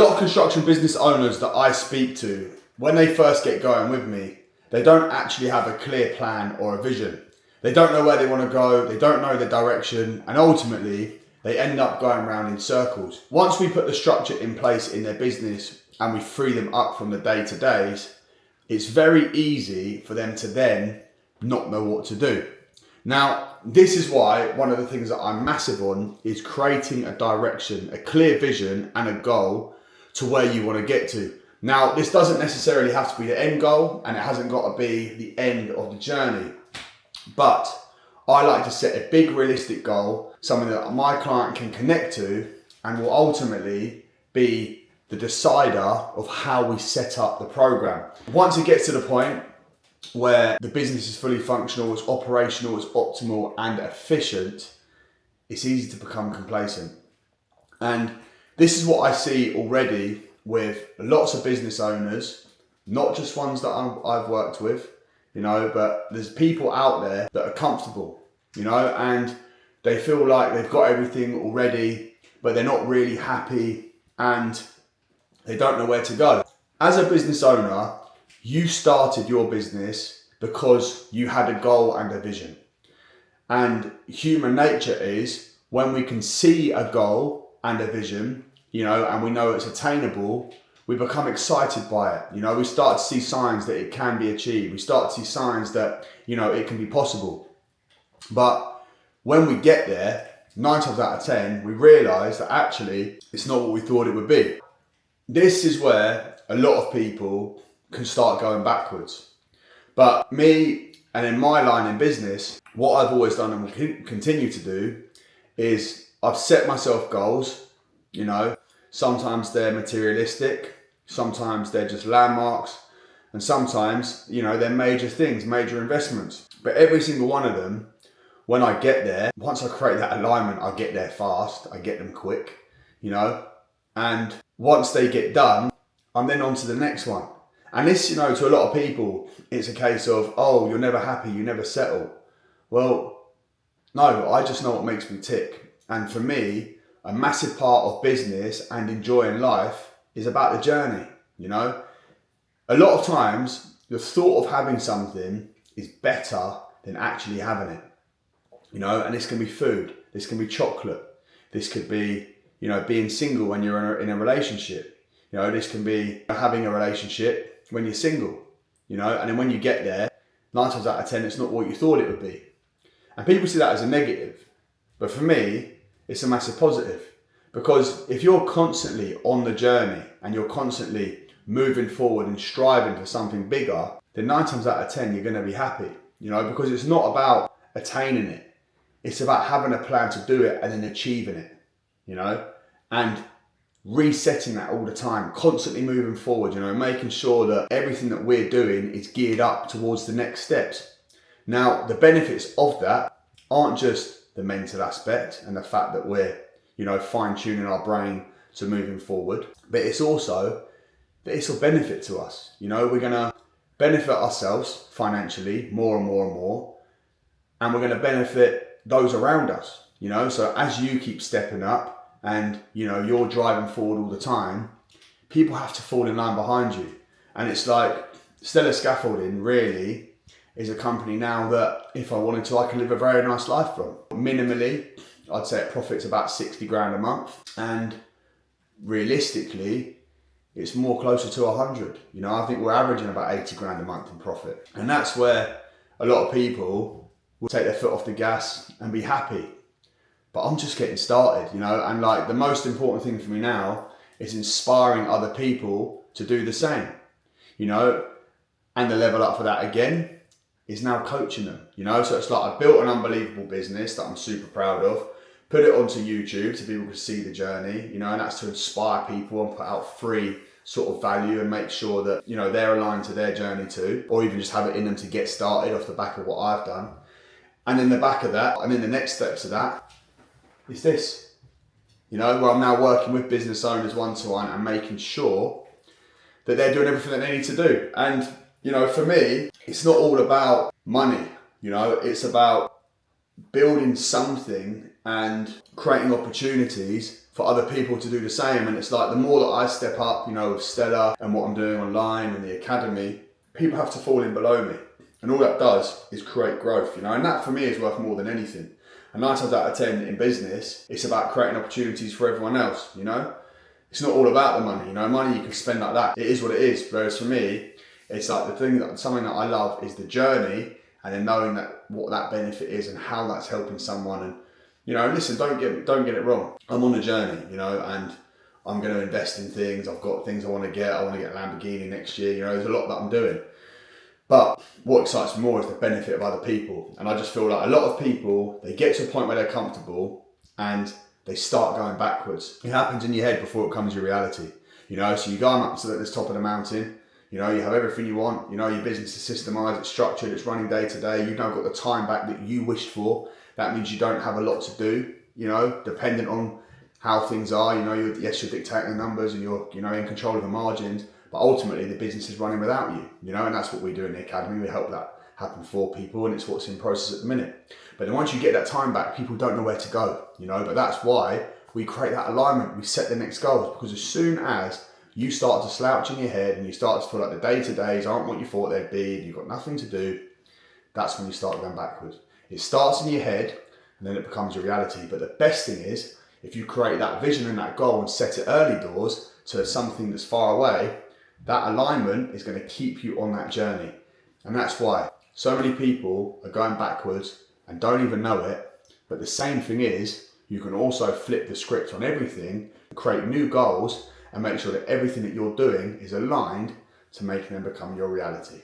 lot of construction business owners that I speak to, when they first get going with me, they don't actually have a clear plan or a vision. They don't know where they want to go, they don't know the direction, and ultimately they end up going around in circles. Once we put the structure in place in their business and we free them up from the day-to-days, it's very easy for them to then not know what to do. Now, this is why one of the things that I'm massive on is creating a direction, a clear vision and a goal to where you want to get to. Now, this doesn't necessarily have to be the end goal, and it hasn't got to be the end of the journey. But I like to set a big realistic goal, something that my client can connect to and will ultimately be the decider of how we set up the program. Once it gets to the point where the business is fully functional, it's operational, it's optimal and efficient, it's easy to become complacent. And this is what I see already with lots of business owners, not just ones that I've worked with, but there's people out there that are comfortable, and they feel like they've got everything already, but they're not really happy and they don't know where to go. As a business owner, you started your business because you had a goal and a vision. And human nature is when we can see a goal and a vision, and we know it's attainable, we become excited by it. We start to see signs that it can be achieved. We start to see signs that, it can be possible. But when we get there, 9 times out of 10, we realize that actually it's not what we thought it would be. This is where a lot of people can start going backwards. But me, and in my line in business, what I've always done and will continue to do is I've set myself goals. Sometimes they're materialistic, sometimes they're just landmarks, and sometimes, they're major things, major investments. But every single one of them, when I get there, once I create that alignment, I get there fast, I get them quick, and once they get done, I'm then on to the next one. And this, to a lot of people, it's a case of, oh, you're never happy, you never settle. Well, no, I just know what makes me tick. And for me, a massive part of business and enjoying life is about the journey, A lot of times, the thought of having something is better than actually having it, and this can be food, this can be chocolate, this could be, being single when you're in a relationship, this can be having a relationship when you're single, and then when you get there, 9 times out of 10, it's not what you thought it would be. And people see that as a negative, but for me, it's a massive positive, because if you're constantly on the journey and you're constantly moving forward and striving for something bigger, then 9 times out of 10, you're going to be happy, because it's not about attaining it. It's about having a plan to do it and then achieving it, and resetting that all the time, constantly moving forward, making sure that everything that we're doing is geared up towards the next steps. Now, the benefits of that aren't just the mental aspect and the fact that we're, fine-tuning our brain to moving forward, but it's also that it's a benefit to us. We're going to benefit ourselves financially more and more and more, and we're going to benefit those around us, so as you keep stepping up and, you're driving forward all the time, people have to fall in line behind you. And it's like Stellar Scaffolding really is a company now that if I wanted to, I can live a very nice life from. Minimally, I'd say it profits about 60 grand a month. And realistically, it's more closer to 100. I think we're averaging about 80 grand a month in profit. And that's where a lot of people will take their foot off the gas and be happy. But I'm just getting started, and like the most important thing for me now is inspiring other people to do the same, and the level up for that again is now coaching them, so it's like I built an unbelievable business that I'm super proud of, put it onto YouTube so people can see the journey, and that's to inspire people and put out free sort of value and make sure that, they're aligned to their journey too, or even just have it in them to get started off the back of what I've done. And in the back of that, and in the next steps of that, is this, where I'm now working with business owners one-to-one and making sure that they're doing everything that they need to do. And, for me, it's not all about money, it's about building something and creating opportunities for other people to do the same. And it's like the more that I step up, you know, with Stella and what I'm doing online and the academy, people have to fall in below me. And all that does is create growth, you know, and that for me is worth more than anything. And 9 times out of 10 in business, it's about creating opportunities for everyone else, you know. It's not all about the money, you know, money you can spend like that. It is what it is. Whereas for me, it's like something that I love is the journey, and then knowing that what that benefit is and how that's helping someone. And, you know, listen, don't get it wrong. I'm on a journey, you know, and I'm going to invest in things. I've got things I want to get. I want to get a Lamborghini next year. You know, there's a lot that I'm doing. But what excites me more is the benefit of other people. And I just feel like a lot of people, they get to a point where they're comfortable and they start going backwards. It happens in your head before it comes your reality. You know, so you're going up to this top of the mountain. You know, you have everything you want. You know, your business is systemized, it's structured, it's running day to day. You've now got the time back that you wished for. That means you don't have a lot to do, you know, dependent on how things are. You know, you're dictating the numbers and you're, you know, in control of the margins. But ultimately, the business is running without you, you know, and that's what we do in the academy. We help that happen for people, and it's what's in process at the minute. But then once you get that time back, people don't know where to go, you know, but that's why we create that alignment. We set the next goals, because as soon as you start to slouch in your head and you start to feel like the day-to-days aren't what you thought they'd be, and you've got nothing to do, that's when you start going backwards. It starts in your head and then it becomes a reality. But the best thing is, if you create that vision and that goal and set it early doors to something that's far away, that alignment is going to keep you on that journey. And that's why so many people are going backwards and don't even know it. But the same thing is, you can also flip the script on everything, create new goals, and make sure that everything that you're doing is aligned to making them become your reality.